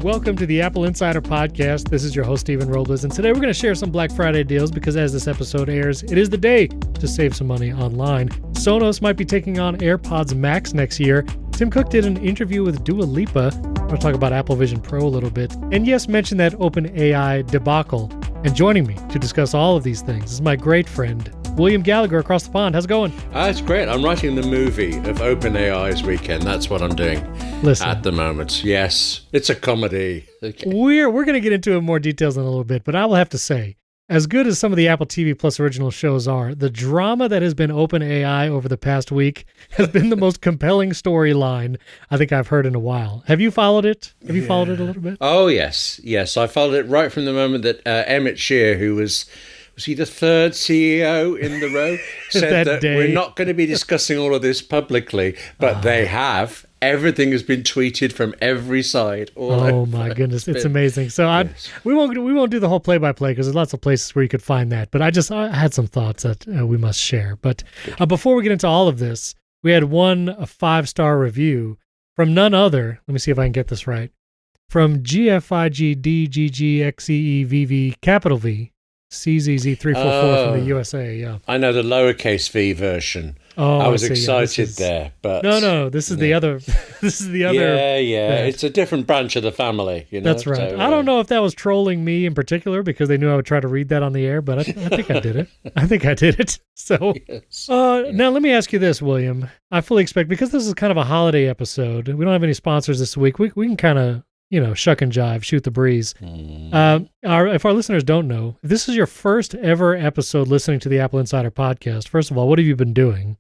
Welcome to the Apple Insider Podcast. This is your host, Stephen Robles, and today we're going to share some Black Friday deals because as this episode airs, it is the day to save some money online. Sonos might be taking on AirPods Max next year. Tim Cook did an interview with Dua Lipa. We'll talk about Apple Vision Pro a little bit. And yes, mention that OpenAI debacle. And joining me to discuss all of these things is my great friend, William Gallagher across the pond. How's it going? It's great. I'm writing the movie of OpenAI's weekend. That's what I'm doing at the moment. Yes, it's a comedy. Okay. We're going to get into more details in a little bit, but I will have to say, as good as some of the Apple TV Plus original shows are, the drama that has been OpenAI over the past week has been the most compelling storyline I think I've heard in a while. Have you followed it? Have you followed it a little bit? Oh, yes. Yes, I followed it right from the moment that Emmett Shear, who was he the third CEO in the row, said that we're not going to be discussing all of this publicly, but they have. Everything has been tweeted from every side. Oh my goodness, it's amazing. So yes. we won't do the whole play-by-play because there's lots of places where you could find that. But I had some thoughts that we must share. But before we get into all of this, we had a 5-star review from none other. Let me see if I can get this right. From GFIGDGGXEEVV capital V CZZ344 from the USA. Yeah, I know the lowercase v version. Oh, I was excited there, but no, this is the other. This is the other. Yeah. It's a different branch of the family. You know? That's right. So, I don't know if that was trolling me in particular because they knew I would try to read that on the air, but I think I did it. I think I did it. So yes. Now let me ask you this, William. I fully expect, because this is kind of a holiday episode, we don't have any sponsors this week. We can kind of, shuck and jive, shoot the breeze. If our listeners don't know, if this is your first ever episode listening to the Apple Insider Podcast, first of all, what have you been doing?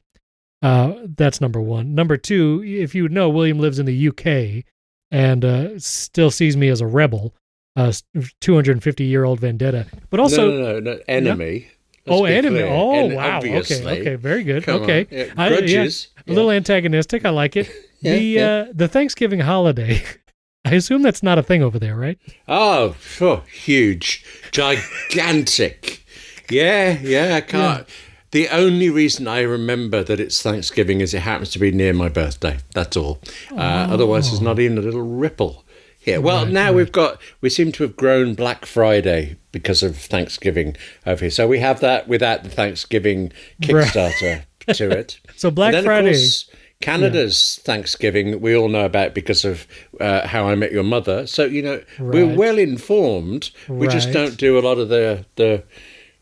That's number one. Number two, if you know, William lives in the UK and still sees me as a rebel, 250-year-old vendetta. But also... No, enemy. Yeah. Enemy. Oh, wow. Obviously. Okay, very good. Come okay. On. Grudges. A little antagonistic. I like it. The Thanksgiving holiday... I assume that's not a thing over there, right? Oh, sure. Huge. Gigantic. Yeah, I can't. Yeah. The only reason I remember that it's Thanksgiving is it happens to be near my birthday. That's all. Otherwise, there's not even a little ripple here. Well, we seem to have grown Black Friday because of Thanksgiving over here. So we have that without the Thanksgiving Kickstarter to it. So Black Friday... Of course, Canada's Thanksgiving we all know about because of How I Met Your Mother. So, we're well informed. We just don't do a lot of the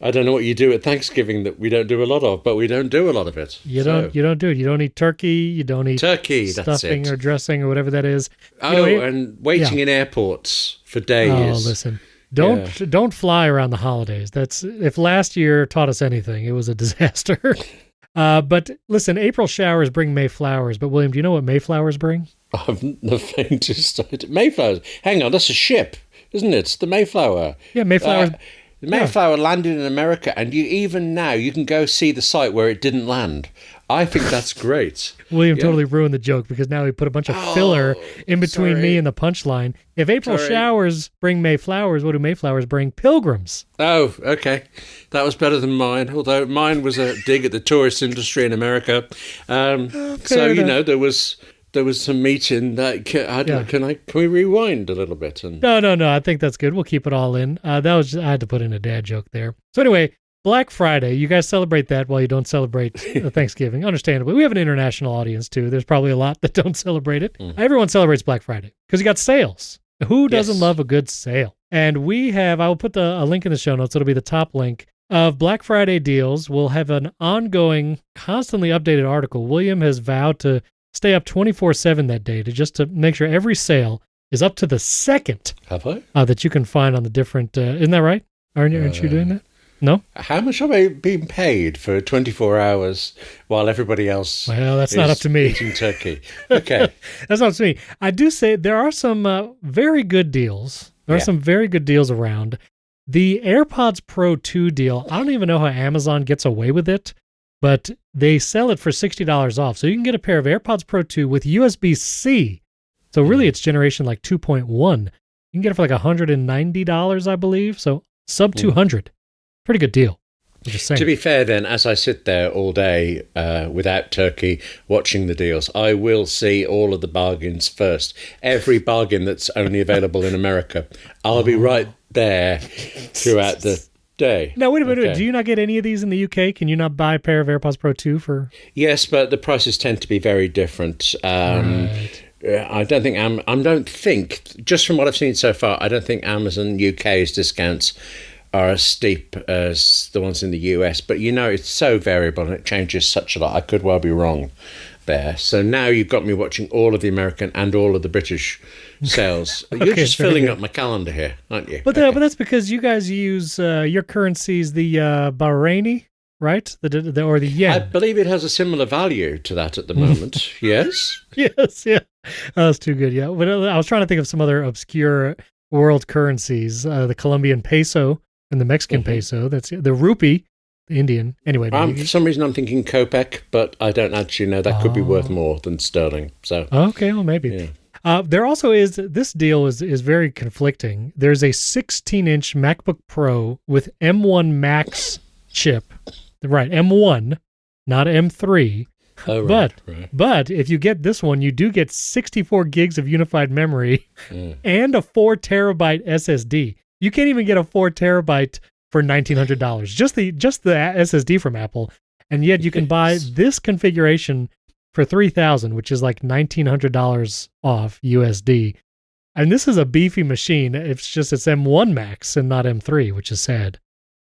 I don't know what you do at Thanksgiving that we don't do a lot of, but we don't do a lot of it. You don't do it. You don't eat turkey. You don't eat stuffing or dressing or whatever that is. And waiting in airports for days. Oh, listen. Don't fly around the holidays. If last year taught us anything, it was a disaster. But listen, April showers bring May flowers. But William, do you know what May flowers bring? I've the faintest idea. Mayflowers. Hang on, that's a ship, isn't it? It's the Mayflower. Yeah, Mayflowers. The Mayflower landed in America, and you can go see the site where it didn't land. I think that's great. William totally ruined the joke because now he put a bunch of filler in between me and the punchline. If April showers bring May flowers, what do Mayflowers bring? Pilgrims. Oh, okay. That was better than mine, although mine was a dig at the tourist industry in America. There was some meat in that. Can we rewind a little bit? No. I think that's good. We'll keep it all in. I had to put in a dad joke there. So anyway, Black Friday, you guys celebrate that while you don't celebrate Thanksgiving. Understandably. We have an international audience, too. There's probably a lot that don't celebrate it. Everyone celebrates Black Friday because you got sales. Who doesn't love a good sale? And I will put a link in the show notes. It'll be the top link of Black Friday deals. We'll have an ongoing, constantly updated article. William has vowed to stay up 24/7 that day to make sure every sale is up to the second. Have I? That you can find on the different... isn't that right? Aren't you doing that? No? How much have I been paid for 24 hours while everybody else that's not up to me. Eating turkey? Okay. That's not up to me. I do say there are some very good deals. There are some very good deals around. The AirPods Pro 2 deal, I don't even know how Amazon gets away with it, but they sell it for $60 off. So you can get a pair of AirPods Pro 2 with USB-C. So really it's generation like 2.1. You can get it for like $190, I believe. So sub 200. Pretty good deal. I'm just saying. To be fair, then, as I sit there all day without turkey, watching the deals, I will see all of the bargains first. Every bargain that's only available in America, I'll be right there throughout the day. Now, wait a minute. Do you not get any of these in the UK? Can you not buy a pair of AirPods Pro 2 for? Yes, but the prices tend to be very different. Right. I don't think, just from what I've seen so far, I don't think Amazon UK's discounts are as steep as the ones in the US. But, it's so variable and it changes such a lot. I could well be wrong there. So now you've got me watching all of the American and all of the British sales. You're just filling up my calendar here, aren't you? But that's because you guys use your currencies, the Bahraini, right? Or the yen. I believe it has a similar value to that at the moment. Yes? Yes, yeah. That's too good, yeah. But I was trying to think of some other obscure world currencies. The Colombian peso and the Mexican peso. That's the rupee, the Indian. Anyway. For some reason I'm thinking Kopek, but I don't actually know. That could be worth more than sterling. So okay, well, maybe. Yeah. There also is, this deal is very conflicting. There's a 16-inch MacBook Pro with M1 Max chip. Right, M1, not M3. Oh, right, but if you get this one, you do get 64 gigs of unified memory and a 4 terabyte SSD. You can't even get a 4 terabyte for $1,900. Just the SSD from Apple, and yet you can buy this configuration for $3,000, which is like $1,900 off USD. And this is a beefy machine. It's M1 Max and not M3, which is sad.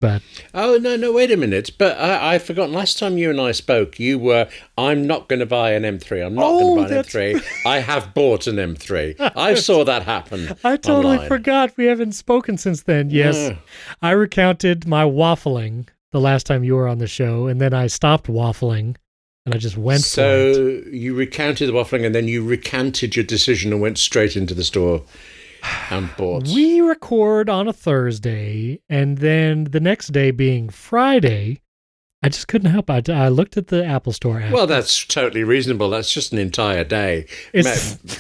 But no, wait a minute. But I've forgotten. Last time you and I spoke, you were, I'm not going to buy an M3. I'm not going to buy an M3. I have bought an M3. I saw that happen. I totally online. forgot. We haven't spoken since then. Yes. Yeah. I recounted my waffling the last time you were on the show, and then I stopped waffling, and I just went for it. So you recounted the waffling, and then you recanted your decision and went straight into the store and bought. We record on a Thursday, and then the next day being Friday, I just couldn't help it. I looked at the Apple Store app. Well, that's totally reasonable. That's just an entire day. It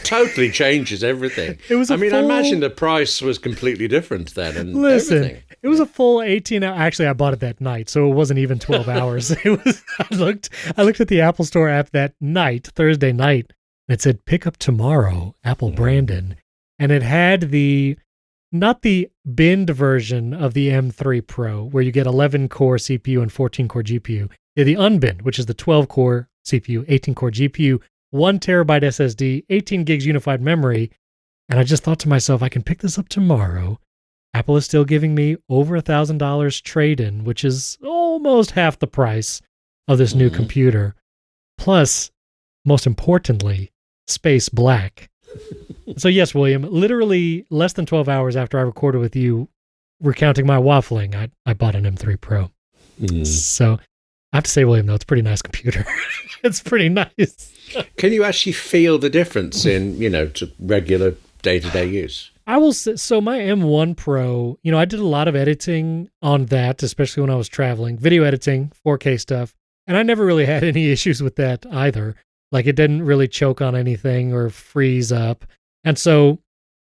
totally changes everything. It was. I imagine the price was completely different then. And listen, it was a full 18 hours. Actually, I bought it that night, so it wasn't even 12 hours. It was. I looked at the Apple Store app that night, Thursday night, and it said "Pick up tomorrow, Apple Brandon." And it had not the binned version of the M3 Pro, where you get 11-core CPU and 14-core GPU. The unbinned, which is the 12-core CPU, 18-core GPU, 1 terabyte SSD, 18 gigs unified memory. And I just thought to myself, I can pick this up tomorrow. Apple is still giving me over $1,000 trade-in, which is almost half the price of this new computer. Plus, most importantly, space black. So yes, William, literally less than 12 hours after I recorded with you recounting my waffling, I bought an M3 Pro. So I have to say, William, though, it's a pretty nice computer. It's pretty nice. Can you actually feel the difference in, to regular day-to-day use? I will say, so my M1 Pro, I did a lot of editing on that, especially when I was traveling, video editing, 4K stuff. And I never really had any issues with that either. Like it didn't really choke on anything or freeze up. And so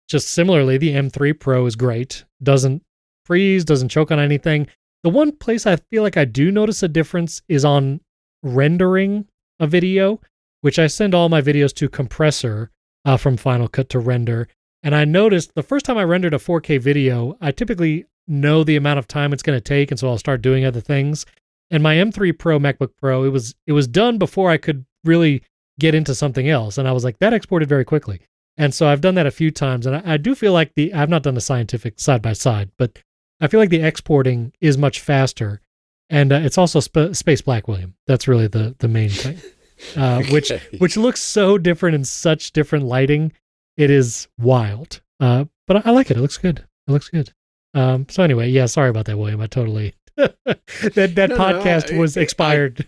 just similarly, the M3 Pro is great. Doesn't freeze, doesn't choke on anything. The one place I feel like I do notice a difference is on rendering a video, which I send all my videos to Compressor from Final Cut to render. And I noticed the first time I rendered a 4K video, I typically know the amount of time it's going to take, and so I'll start doing other things. And my M3 Pro MacBook Pro, it was done before I could really get into something else. And I was like, that exported very quickly. And so I've done that a few times. And I do feel like I've not done the scientific side by side, but I feel like the exporting is much faster. And it's also space black, William. That's really the main thing, which looks so different in such different lighting. It is wild. But I like it. It looks good. So anyway, yeah, sorry about that, William. I totally... that podcast was expired.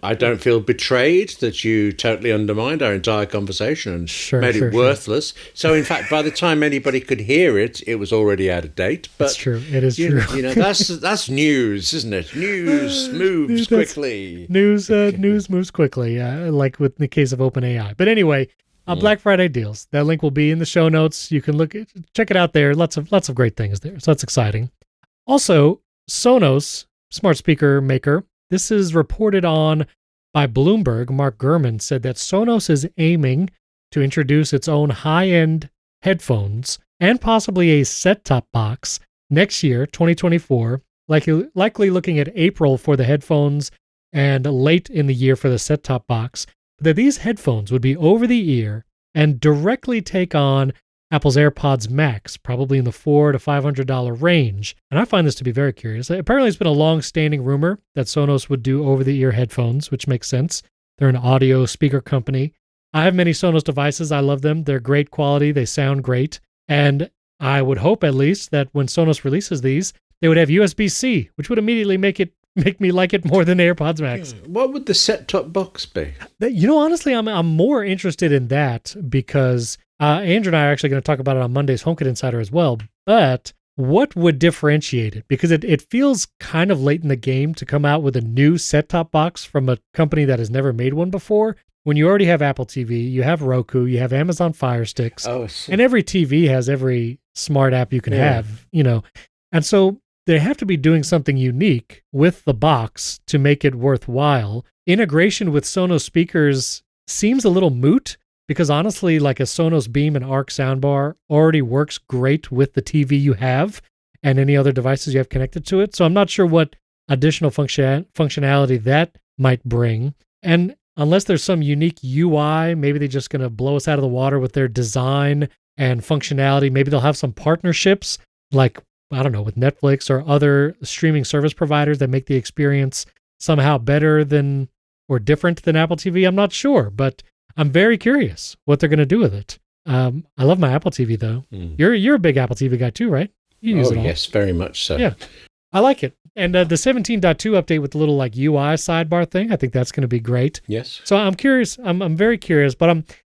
I don't feel betrayed that you totally undermined our entire conversation and made it worthless. So, in fact, by the time anybody could hear it, it was already out of date. But that's true. It is true. That's news, isn't it? News moves quickly. News moves quickly, like with the case of OpenAI. But anyway, Black Friday deals. That link will be in the show notes. You can check it out there. Lots of great things there. So that's exciting. Also, Sonos smart speaker maker. This is reported on by Bloomberg. Mark Gurman said that Sonos is aiming to introduce its own high-end headphones and possibly a set-top box next year, 2024, likely looking at April for the headphones and late in the year for the set-top box. That these headphones would be over the ear and directly take on Apple's AirPods Max, probably in the $400 to $500 range. And I find this to be very curious. Apparently, it's been a long-standing rumor that Sonos would do over-the-ear headphones, which makes sense. They're an audio speaker company. I have many Sonos devices. I love them. They're great quality. They sound great. And I would hope, at least, that when Sonos releases these, they would have USB-C, which would immediately make me like it more than AirPods Max. What would the set-top box be? Honestly, I'm more interested in that because Andrew and I are actually going to talk about it on Monday's HomeKit Insider as well. But what would differentiate it? Because it feels kind of late in the game to come out with a new set-top box from a company that has never made one before. When you already have Apple TV, you have Roku, you have Amazon Fire Sticks, and every TV has every smart app you can have, And so they have to be doing something unique with the box to make it worthwhile. Integration with Sonos speakers seems a little moot because honestly, like a Sonos Beam and Arc soundbar already works great with the TV you have and any other devices you have connected to it. So I'm not sure what additional functionality that might bring. And unless there's some unique UI, maybe they're just going to blow us out of the water with their design and functionality. Maybe they'll have some partnerships like, I don't know, with Netflix or other streaming service providers that make the experience somehow better than or different than Apple TV. I'm not sure, but I'm very curious what they're going to do with it. I love my Apple TV though. You're a big Apple TV guy too, right? You use it all. Yes, very much so. Yeah, I like it. And the 17.2 update with the little like UI sidebar thing, I think that's going to be great. Yes. So I'm curious. I'm very curious, but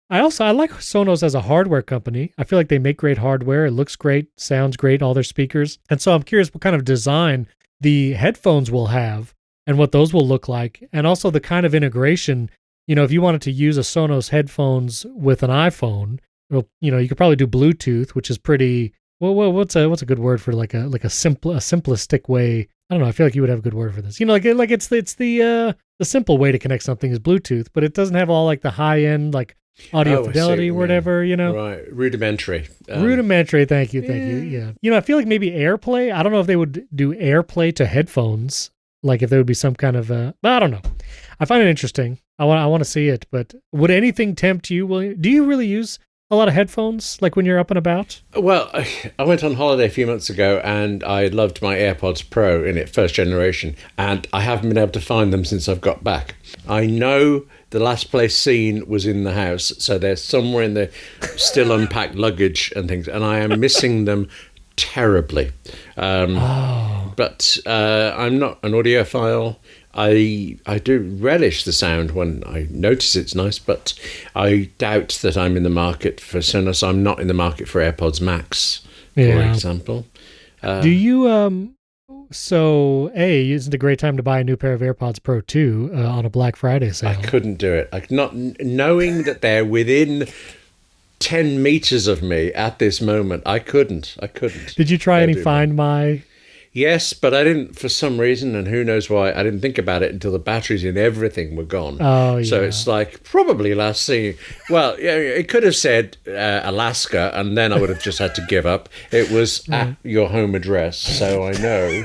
I like Sonos as a hardware company. I feel like they make great hardware. It looks great, sounds great, all their speakers. And so I'm curious what kind of design the headphones will have and what those will look like. And also the kind of integration, if you wanted to use a Sonos headphones with an iPhone, you could probably do Bluetooth, which is pretty, what's a good word for like a simplistic way. I don't know. I feel like you would have a good word for this. It's the simple way to connect something is Bluetooth, but it doesn't have all like the high end, like audio fidelity or whatever, Right, rudimentary. Rudimentary, thank you. Yeah. I feel like maybe AirPlay, I don't know if they would do AirPlay to headphones, like if there would be some kind of, I don't know. I find it interesting. I want to see it, but would anything tempt you, William? Do you really use a lot of headphones, like when you're up and about? Well, I went on holiday a few months ago and I loved my AirPods Pro in it, first generation, and I haven't been able to find them since I've got back. I know the last place seen was in the house, so they're somewhere in the still unpacked luggage and things, and I am missing them terribly. But I'm not an audiophile. I do relish the sound when I notice it's nice, but I doubt that I'm in the market for Sonos. I'm not in the market for AirPods Max, for example. Do you, isn't it a great time to buy a new pair of AirPods Pro 2 on a Black Friday sale? I couldn't do it. Not knowing that they're within 10 meters of me at this moment. I couldn't. Did you try any Find My? Yes, but I didn't, for some reason, and who knows why, I didn't think about it until the batteries and everything were gone. Oh, yeah. So it's like, probably last seen. Well, it could have said Alaska, and then I would have just had to give up. It was at your home address, so I know.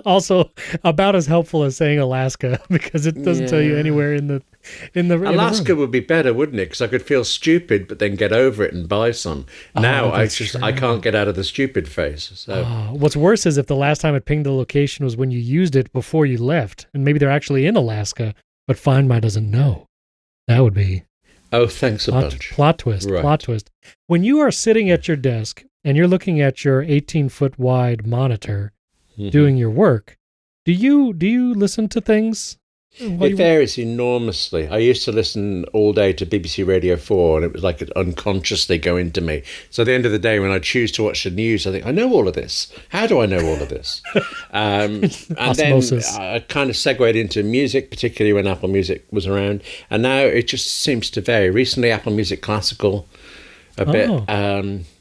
Also, about as helpful as saying Alaska, because it doesn't tell you anywhere in the Alaska would be better, wouldn't it? Because I could feel stupid, but then get over it and buy some. Now I can't get out of the stupid phase. So what's worse is if the last time it pinged the location was when you used it before you left, and maybe they're actually in Alaska, but Find My doesn't know. That would be thanks a bunch. Plot twist. Right. Plot twist. When you are sitting at your desk and you're looking at your 18-foot wide monitor doing your work, do you listen to things? It varies enormously. I used to listen all day to BBC Radio 4, and it was like it unconsciously go into me. So at the end of the day, when I choose to watch the news, I think, I know all of this. How do I know all of this? And then I kind of segued into music, particularly when Apple Music was around. And now it just seems to vary. Recently, Apple Music Classical, a bit.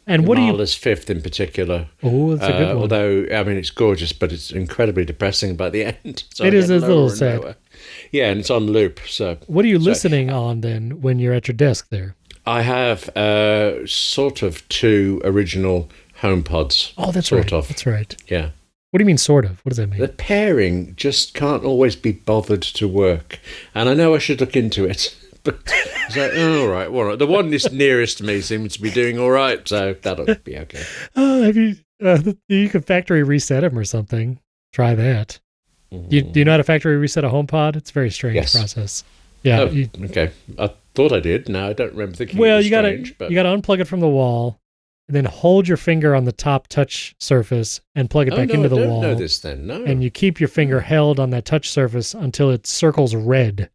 And what do you? Marla's Fifth in particular. Oh, that's a good one. Although, I mean, it's gorgeous, but it's incredibly depressing by the end. So It is a lower little and sad. lower. Yeah, and it's on loop. So What are you listening on then when you're at your desk there? I have sort of 2 original HomePods. Oh, that's sort right. of. That's right. Yeah. What do you mean, sort of? What does that mean? The pairing just can't always be bothered to work. And I know I should look into it. But it's like, all right. The one that's nearest to me seems to be doing all right. So that'll be okay. Have you? You could factory reset them or something. Try that. Do you know how to factory reset a HomePod? It's a very strange process. Yeah. Oh, okay. I thought I did. Now I don't remember thinking. Well, it was you gotta strange, but... you gotta unplug it from the wall, and then hold your finger on the top touch surface and plug it back into the wall. I don't know this then. No. And you keep your finger held on that touch surface until it circles red.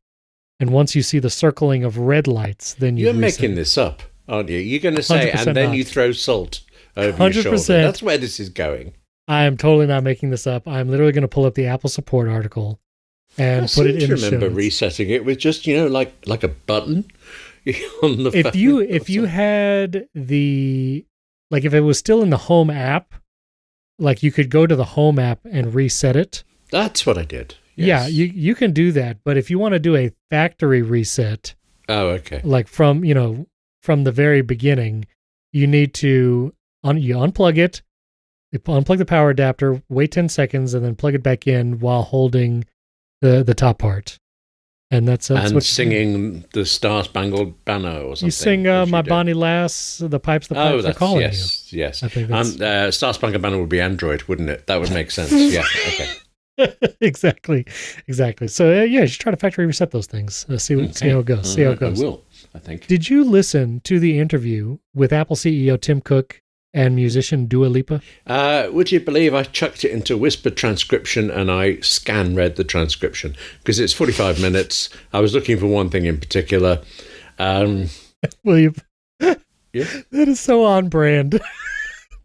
And once you see the circling of red lights, then you're making this up, aren't you? You're going to say, and then you throw salt over your shoulder. That's where this is going. I am totally not making this up. I'm literally going to pull up the Apple support article and put it in the show. I remember resetting it with just, like a button on the phone. If you had the, like if it was still in the Home app, like you could go to the Home app and reset it. That's what I did. Yes. Yeah, you can do that. But if you want to do a factory reset, okay, like from the very beginning, you need to you unplug it, you unplug the power adapter, wait 10 seconds, and then plug it back in while holding the top part. And that's what singing the Star Spangled Banner or something. You sing "My Bonnie Lass," the pipes are calling you. Yes. I think that's... Star Spangled Banner would be Android, wouldn't it? That would make sense. Yeah. Okay. Exactly. So you should try to factory reset those things. See how it goes. I will, I think. Did you listen to the interview with Apple CEO Tim Cook and musician Dua Lipa? Would you believe I chucked it into whispered transcription and I scan read the transcription because it's 45 minutes. I was looking for one thing in particular. William, yeah? That is so on brand.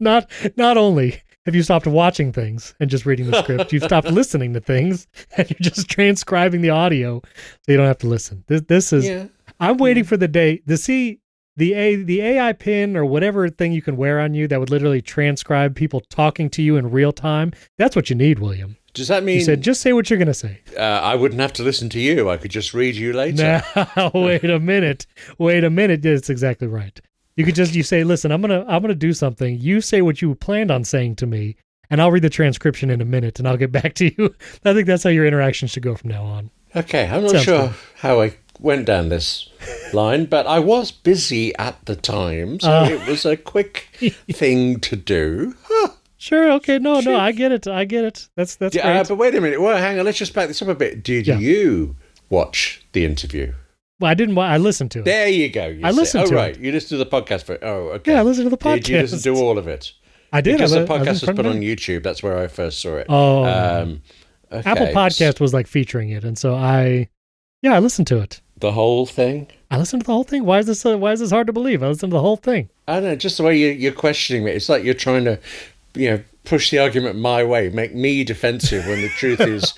Not only have you stopped watching things and just reading the script, you've stopped listening to things and you're just transcribing the audio so you don't have to listen. This is... Yeah. I'm waiting for the day to see the AI pin or whatever thing you can wear on you that would literally transcribe people talking to you in real time. That's what you need, William. Does that mean... You said, just say what you're going to say. I wouldn't have to listen to you. I could just read you later. Now, wait a minute. That's exactly right. You say, listen, I'm gonna do something. You say what you planned on saying to me, and I'll read the transcription in a minute, and I'll get back to you. I think that's how your interaction should go from now on. Okay, I'm not sure how I went down this line, but I was busy at the time, so it was a quick thing to do. Sure. Okay. No. I get it. That's great. But wait a minute. Well, hang on. Let's just back this up a bit. Did you watch the interview? Well, I didn't. I listened to it. There you go. I listened to it. You listened to the podcast for it. Oh, okay. Yeah, I listened to the podcast. Did you listen to all of it? I did. Because the podcast was put on YouTube. That's where I first saw it. Oh. Okay. Apple Podcast was like featuring it, and so I listened to it. The whole thing? I listened to the whole thing. Why is this hard to believe? I listened to the whole thing. I don't know. Just the way you're questioning me. It's like you're trying to, push the argument my way, make me defensive when the truth is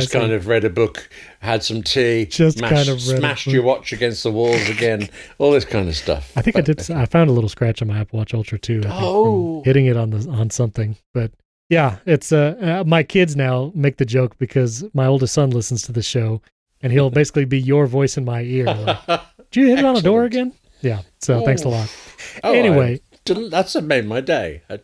kind of read a book, had some tea, smashed your watch against the walls again, all this kind of stuff. I think I did. I found a little scratch on my Apple Watch Ultra too. From hitting it on something. But yeah, it's my kids now make the joke because my oldest son listens to the show, and he'll basically be your voice in my ear. Like, did you hit it on a door again? Yeah. So thanks a lot. Anyway. That's made my day. He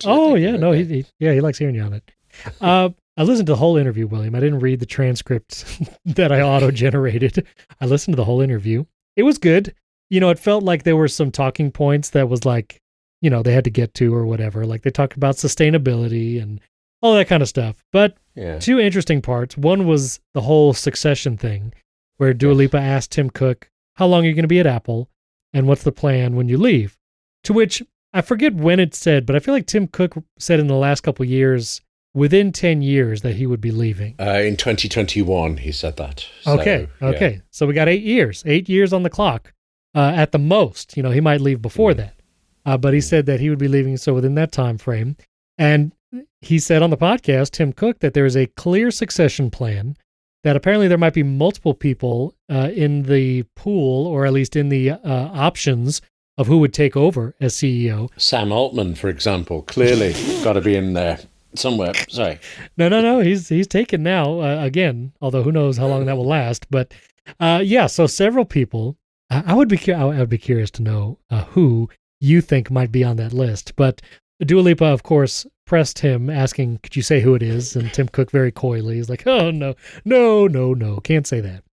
likes hearing you on it. I listened to the whole interview, William. I didn't read the transcript that I auto-generated. I listened to the whole interview. It was good. It felt like there were some talking points that was like, they had to get to or whatever. Like they talked about sustainability and all that kind of stuff. But two interesting parts. One was the whole succession thing where Dua Lipa asked Tim Cook, how long are you going to be at Apple? And what's the plan when you leave? To which... I forget when it said, but I feel like Tim Cook said in the last couple of years, within 10 years, that he would be leaving. In 2021, he said that. Okay. So we got 8 years. 8 years on the clock at the most. He might leave before that. But he said that he would be leaving so within that time frame. And he said on the podcast, Tim Cook, that there is a clear succession plan, that apparently there might be multiple people in the pool, or at least in the options, of who would take over as CEO. Sam Altman, for example, clearly got to be in there somewhere. Sorry. No. He's taken now again. Although who knows how long that will last. But yeah, so several people. I would be curious to know who you think might be on that list. But Dua Lipa, of course, pressed him asking, "Could you say who it is?" And Tim Cook very coyly is like, "Oh no, can't say that."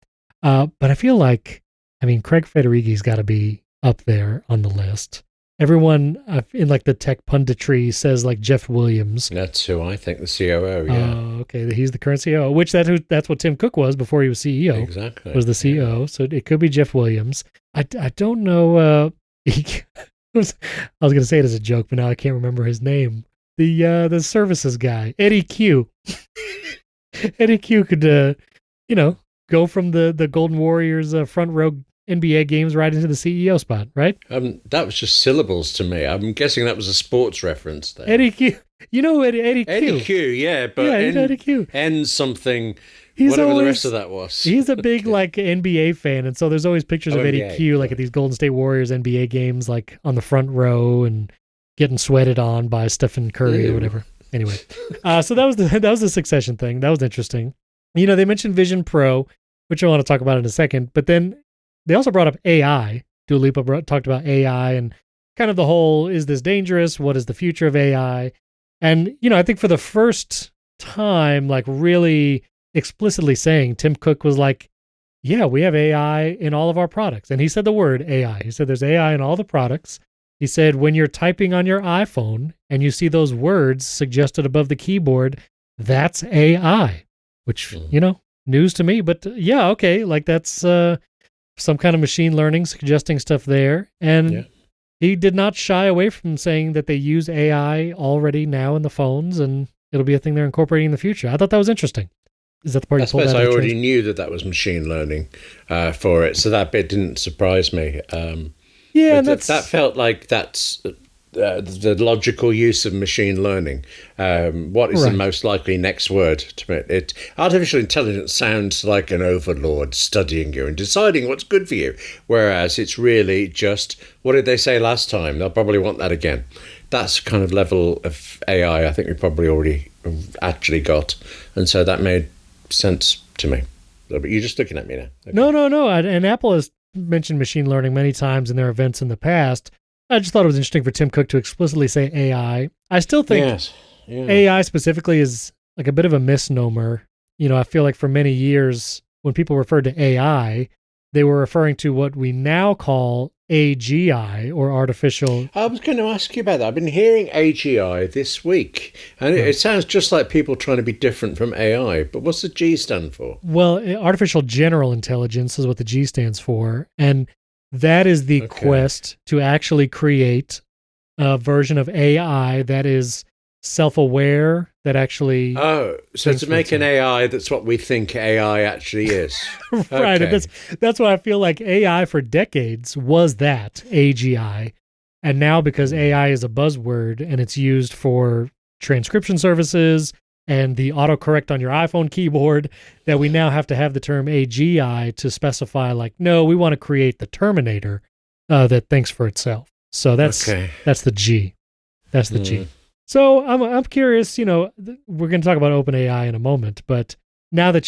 But I feel like, Craig Federighi's got to be up there on the list. Everyone in like the tech punditry says like Jeff Williams. That's who I think, the COO. Yeah. Okay, he's the current CEO. Which that's what Tim Cook was before he was CEO. Exactly. Was the CEO. Yeah. So it could be Jeff Williams. I don't know. I was going to say it as a joke, but now I can't remember his name. The services guy, Eddie Q. Eddie Q could go from the Golden Warriors front row NBA games right into the CEO spot, right? That was just syllables to me. I'm guessing that was a sports reference there. Eddie Q. You know Eddie Q. Eddie Q, yeah, but Eddie Q. N something, he's whatever always, the rest of that was. He's a big like NBA fan, and so there's always pictures of Eddie Q like at these Golden State Warriors NBA games, like on the front row and getting sweated on by Stephen Curry or whatever. Anyway, so that was the succession thing. That was interesting. They mentioned Vision Pro, which I want to talk about in a second, but then they also brought up AI. Dua Lipa talked about AI and kind of the whole, is this dangerous? What is the future of AI? And, I think for the first time, like really explicitly saying, Tim Cook was like, yeah, we have AI in all of our products. And he said the word AI. He said there's AI in all the products. He said when you're typing on your iPhone and you see those words suggested above the keyboard, that's AI, which, news to me. But yeah, okay, like that's some kind of machine learning suggesting stuff there. And he did not shy away from saying that they use AI already now in the phones and it'll be a thing they're incorporating in the future. I thought that was interesting. Is that the part you pulled out? I already knew that was machine learning for it, so that bit didn't surprise me. That felt like that's the logical use of machine learning. What is the most likely next word to it? Artificial intelligence sounds like an overlord studying you and deciding what's good for you, whereas it's really just, what did they say last time? They'll probably want that again. That's the kind of level of AI I think we probably already actually got, and so that made sense to me. But you're just looking at me now. Okay. No. And Apple has mentioned machine learning many times in their events in the past. I just thought it was interesting for Tim Cook to explicitly say AI. I still think AI specifically is like a bit of a misnomer. I feel like for many years when people referred to AI, they were referring to what we now call AGI, or artificial. I was going to ask you about that. I've been hearing AGI this week, and it sounds just like people trying to be different from AI. But what's the G stand for? Well, artificial general intelligence is what the G stands for. And that is the quest to actually create a version of AI that is self-aware, that actually... Oh, so to make an AI that's what we think AI actually is. Right. Okay. That's why I feel like AI for decades was that, AGI. And now because AI is a buzzword and it's used for transcription services and the autocorrect on your iPhone keyboard, that we now have to have the term AGI to specify, like, no, we want to create the Terminator that thinks for itself. So that's the G. That's the G. So I'm curious, we're going to talk about OpenAI in a moment, but now that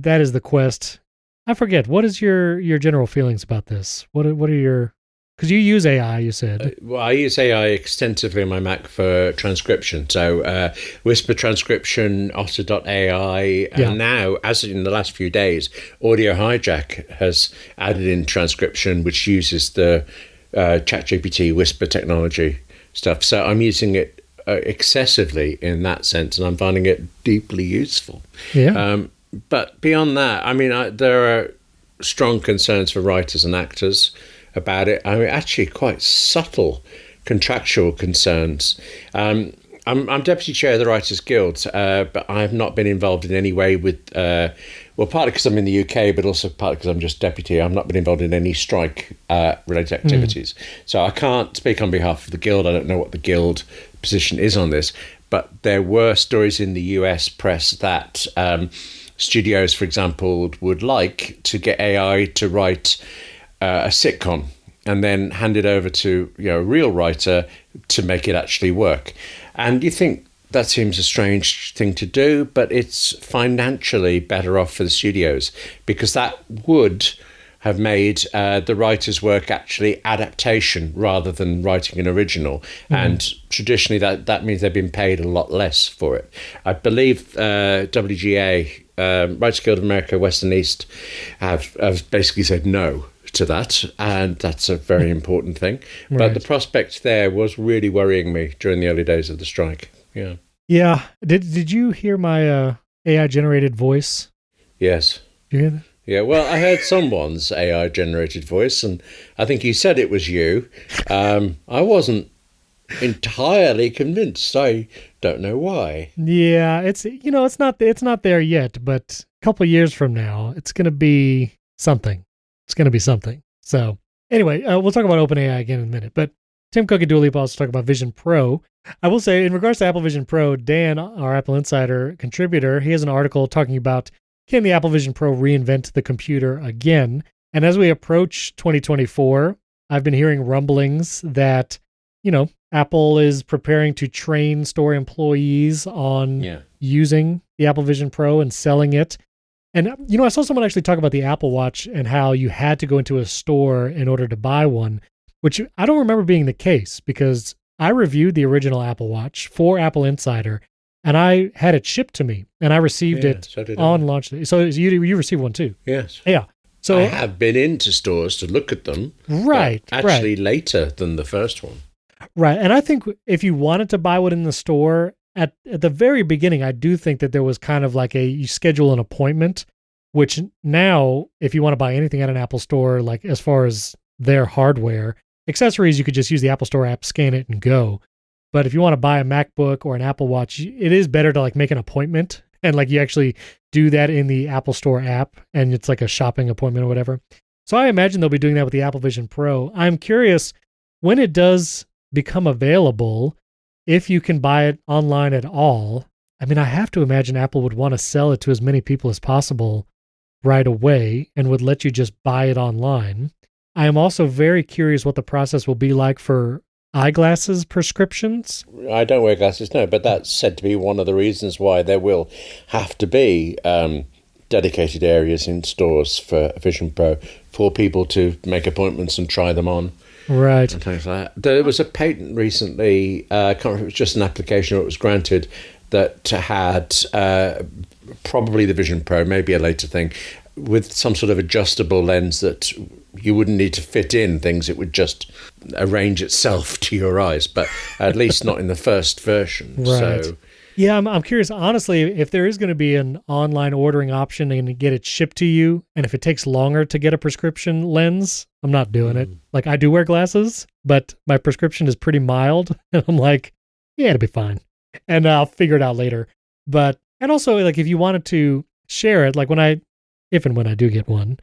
that is the quest. I forget, what is your general feelings about this? What are your, because you use AI, you said. Well, I use AI extensively on my Mac for transcription. So Whisper Transcription, Otter.ai, and now, as in the last few days, Audio Hijack has added in transcription, which uses the ChatGPT Whisper technology stuff. So I'm using it excessively in that sense, and I'm finding it deeply useful. Yeah. But beyond that, there are strong concerns for writers and actors about it. Actually quite subtle contractual concerns. I'm deputy chair of the Writers Guild, but I have not been involved in any way with, partly because I'm in the UK, but also partly because I'm just deputy. I've not been involved in any strike-related activities. So I can't speak on behalf of the Guild. I don't know what the Guild position is on this, but there were stories in the US press that studios, for example, would like to get AI to write a sitcom and then hand it over to a real writer to make it actually work. And you think that seems a strange thing to do, but it's financially better off for the studios, because that would have made the writer's work actually adaptation rather than writing an original. And traditionally that means they've been paid a lot less for it. I believe WGA, Writers Guild of America, West and East, have basically said no to that, and that's a very important thing. Right. But the prospect there was really worrying me during the early days of the strike. Yeah. Did you hear my AI generated voice? Yes. Did you hear that? Yeah, well, I heard someone's AI generated voice, and I think you said it was you. I wasn't entirely convinced. I don't know why. Yeah, it's not there yet, but a couple of years from now, it's going to be something. It's going to be something. So anyway, we'll talk about OpenAI again in a minute. But Tim Cook and Dua Lipa also talk about Vision Pro. I will say, in regards to Apple Vision Pro, Dan, our AppleInsider contributor, he has an article talking about, can the Apple Vision Pro reinvent the computer again? And as we approach 2024, I've been hearing rumblings that, Apple is preparing to train store employees on using the Apple Vision Pro and selling it. And, I saw someone actually talk about the Apple Watch and how you had to go into a store in order to buy one, which I don't remember being the case, because I reviewed the original Apple Watch for AppleInsider, and I had it shipped to me, and I received it on launch day. So you received one too? Yes. Yeah. So I have been into stores to look at them. Right. Actually later than the first one. Right. And I think if you wanted to buy one in the store, at the very beginning, I do think that there was kind of like you schedule an appointment, which now, if you want to buy anything at an Apple store, like as far as their hardware, accessories, you could just use the Apple Store app, scan it, and go. But if you want to buy a MacBook or an Apple Watch, it is better to make an appointment, and you actually do that in the Apple Store app, and it's like a shopping appointment or whatever. So I imagine they'll be doing that with the Apple Vision Pro. I'm curious, when it does become available, if you can buy it online at all. I mean, I have to imagine Apple would want to sell it to as many people as possible right away and would let you just buy it online. I am also very curious what the process will be like for eyeglasses prescriptions. I don't wear glasses, no, but that's said to be one of the reasons why there will have to be dedicated areas in stores for Vision Pro for people to make appointments and try them on. Right. And things like that. There was a patent recently, I can't remember if it was just an application or it was granted, that had probably the Vision Pro, maybe a later thing, with some sort of adjustable lens that you wouldn't need to fit in things. It would just arrange itself to your eyes, but at least not in the first version. Right. So, yeah, I'm curious, honestly, if there is going to be an online ordering option and get it shipped to you, and if it takes longer to get a prescription lens, I'm not doing it. I do wear glasses, but my prescription is pretty mild, and I'm like, yeah, it'll be fine. And I'll figure it out later. And also, if you wanted to share it, if and when I do get one,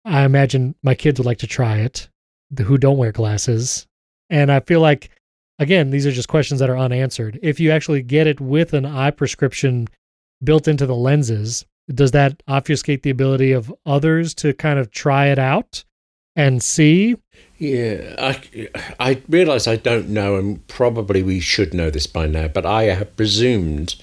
I imagine my kids would like to try it, who don't wear glasses. And I feel like, again, these are just questions that are unanswered. If you actually get it with an eye prescription built into the lenses, does that obfuscate the ability of others to kind of try it out and see? Yeah, I realize I don't know, and probably we should know this by now, but I have presumed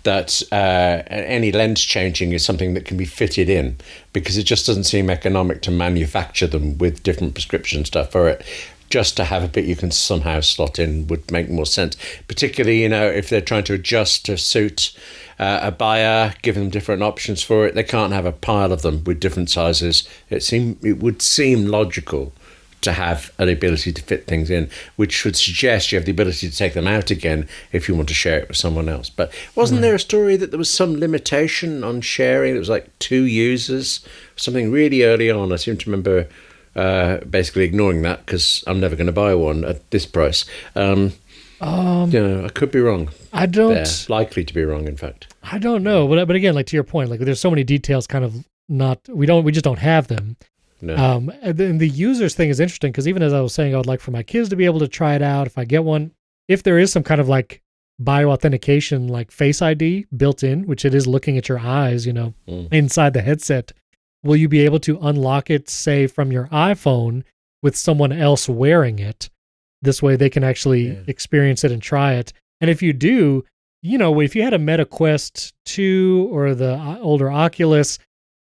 that any lens changing is something that can be fitted in, because it just doesn't seem economic to manufacture them with different prescription stuff for it. Just to have a bit you can somehow slot in would make more sense, particularly, if they're trying to adjust to suit a buyer, give them different options for it. They can't have a pile of them with different sizes. It would seem logical to have an ability to fit things in, which would suggest you have the ability to take them out again if you want to share it with someone else. But wasn't there a story that there was some limitation on sharing? It was 2 users, something really early on. I seem to remember basically ignoring that because I'm never going to buy one at this price. I could be wrong. I don't. They're likely to be wrong, in fact. I don't know, but again, to your point, there's so many details. Kind of not. We just don't have them. No. And the users thing is interesting because even as I was saying, I would like for my kids to be able to try it out if I get one. If there is some kind of bioauthentication, Face ID built in, which it is looking at your eyes, inside the headset, will you be able to unlock it, say, from your iPhone with someone else wearing it. This way they can actually experience it and try it. And if you do, if you had a Meta Quest 2 or the older Oculus,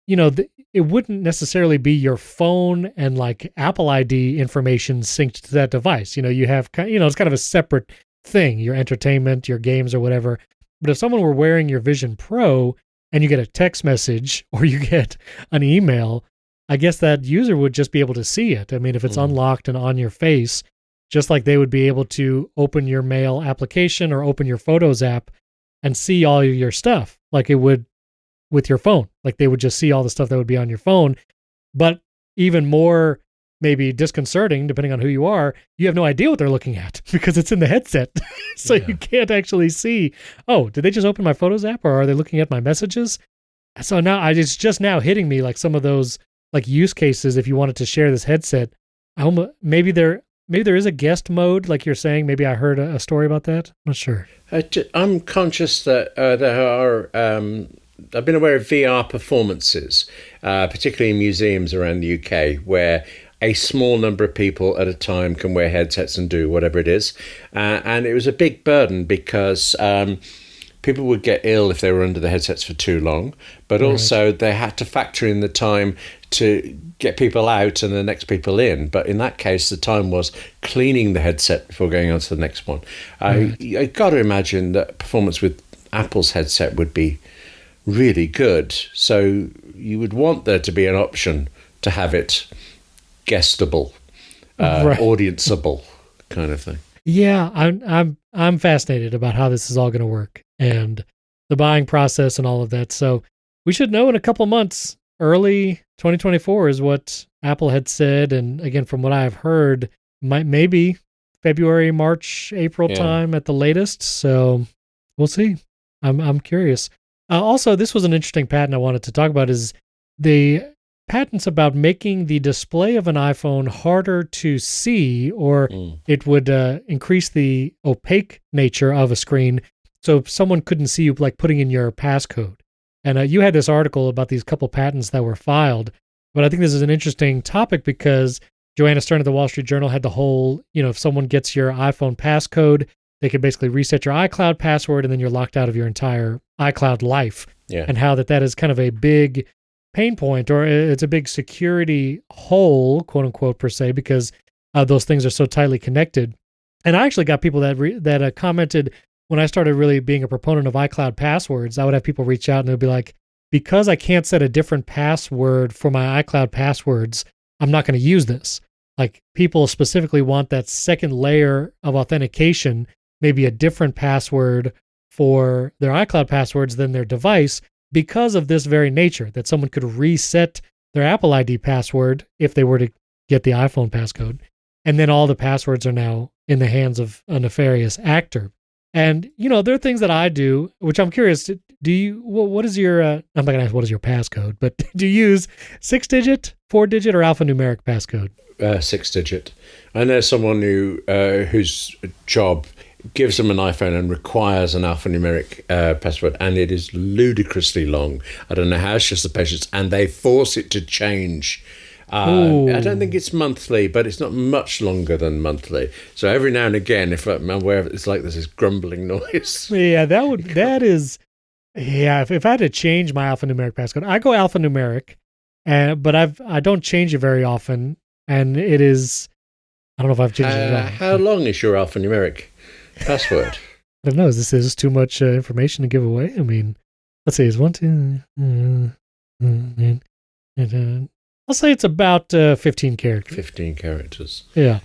it wouldn't necessarily be your phone and like Apple ID information synced to that device. You have, it's kind of a separate thing, your entertainment, your games or whatever. But if someone were wearing your Vision Pro and you get a text message or you get an email, I guess that user would just be able to see it. I mean, if it's unlocked and on your face, just like they would be able to open your mail application or open your Photos app and see all of your stuff like it would with your phone. Like they would just see all the stuff that would be on your phone. But even more maybe disconcerting, depending on who you are, you have no idea what they're looking at because it's in the headset. So you can't actually see, oh, did they just open my Photos app or are they looking at my messages? So now it's just now hitting me like some of those like use cases if you wanted to share this headset. Maybe there is a guest mode, like you're saying. Maybe I heard a story about that. I'm not sure. I'm conscious that there are... I've been aware of VR performances, particularly in museums around the UK, where a small number of people at a time can wear headsets and do whatever it is. And it was a big burden because people would get ill if they were under the headsets for too long, but also they had to factor in the time to get people out and the next people in. But in that case, the time was cleaning the headset before going on to the next one. I got to imagine that performance with Apple's headset would be really good. So you would want there to be an option to have it guestable, audienceable kind of thing. Yeah, I'm fascinated about how this is all going to work and the buying process and all of that. So we should know in a couple months. Early 2024 is what Apple had said, and again, from what I've heard, maybe February, March, April time at the latest. So we'll see. I'm curious. Also, this was an interesting patent I wanted to talk about. Is the patents about making the display of an iPhone harder to see, or it would increase the opaque nature of a screen, so someone couldn't see you like putting in your passcode. And you had this article about these couple patents that were filed, but I think this is an interesting topic because Joanna Stern at the Wall Street Journal had the whole, if someone gets your iPhone passcode, they could basically reset your iCloud password and then you're locked out of your entire iCloud life. Yeah. And how that is kind of a big pain point, or it's a big security hole, quote unquote, per se, because those things are so tightly connected. And I actually got people that commented when I started really being a proponent of iCloud passwords. I would have people reach out and they'd be like, because I can't set a different password for my iCloud passwords, I'm not going to use this. Like people specifically want that second layer of authentication, maybe a different password for their iCloud passwords than their device, because of this very nature, that someone could reset their Apple ID password if they were to get the iPhone passcode. And then all the passwords are now in the hands of a nefarious actor. And, there are things that I do, which I'm curious, do you, what is your, I'm not going to ask what is your passcode, but do you use 6-digit, 4-digit, or alphanumeric passcode? 6-digit. I know someone whose job gives them an iPhone and requires an alphanumeric password, and it is ludicrously long. I don't know how it's just the patience, and they force it to change. I don't think it's monthly, but it's not much longer than monthly. So every now and again, if I'm aware of it, it's like there's this grumbling noise. Yeah, if I had to change my alphanumeric passcode, I go alphanumeric, but I don't change it very often, and it is, I don't know if I've changed it at all. How long is your alphanumeric password? I don't know. Is this too much information to give away? I mean, let's see. It's 1, 2, I'll say it's about 15 characters. 15 characters. Yeah.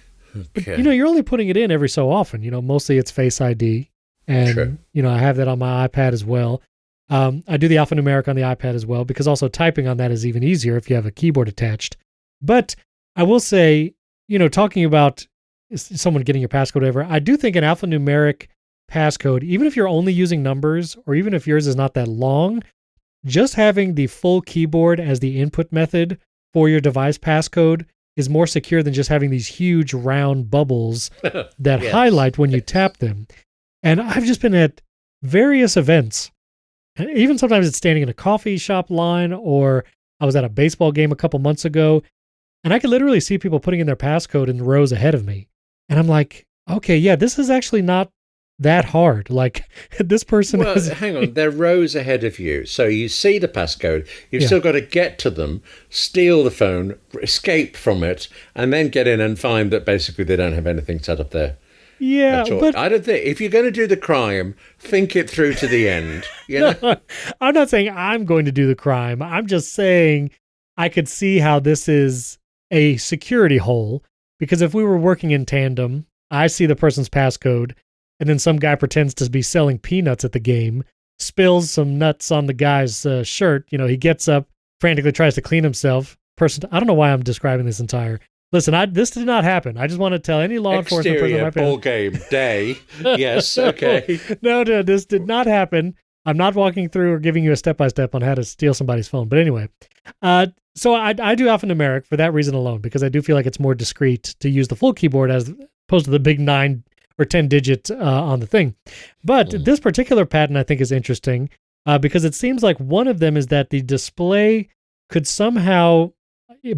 Okay. But, you're only putting it in every so often. Mostly it's Face ID. And, True. I have that on my iPad as well. I do the alphanumeric on the iPad as well, because also typing on that is even easier if you have a keyboard attached. But I will say, talking about someone getting your passcode over, I do think an alphanumeric passcode, even if you're only using numbers, or even if yours is not that long, just having the full keyboard as the input method for your device passcode is more secure than just having these huge round bubbles that highlight when you tap them. And I've just been at various events, and even sometimes it's standing in a coffee shop line, or I was at a baseball game a couple months ago, And I could literally see people putting in their passcode in rows ahead of me. And I'm like, okay, yeah, this is actually not that hard. Like this person Well, hang on, they're rows ahead of you. So you see the passcode, you've still got to get to them, steal the phone, escape from it, and then get in and find that basically they don't have anything set up there. Yeah, but I don't think, if you're going to do the crime, think it through to the end. You know? I'm not saying I'm going to do the crime. I'm just saying I could see how this is a security hole, because if we were working in tandem, I see the person's passcode, and then some guy pretends to be selling peanuts at the game, spills some nuts on the guy's shirt. You know, he gets up, frantically tries to clean himself. I don't know why I'm describing this entire. Listen, this did not happen. I just want to tell any law enforcement person. Exterior ball game day. Yes, okay. No, this did not happen. I'm not walking through or giving you a step-by-step on how to steal somebody's phone. But anyway, so I do alphanumeric for that reason alone, because I do feel like it's more discreet to use the full keyboard as opposed to the big 9 or 10 digit on the thing. But this particular patent I think is interesting because it seems like one of them is that the display could somehow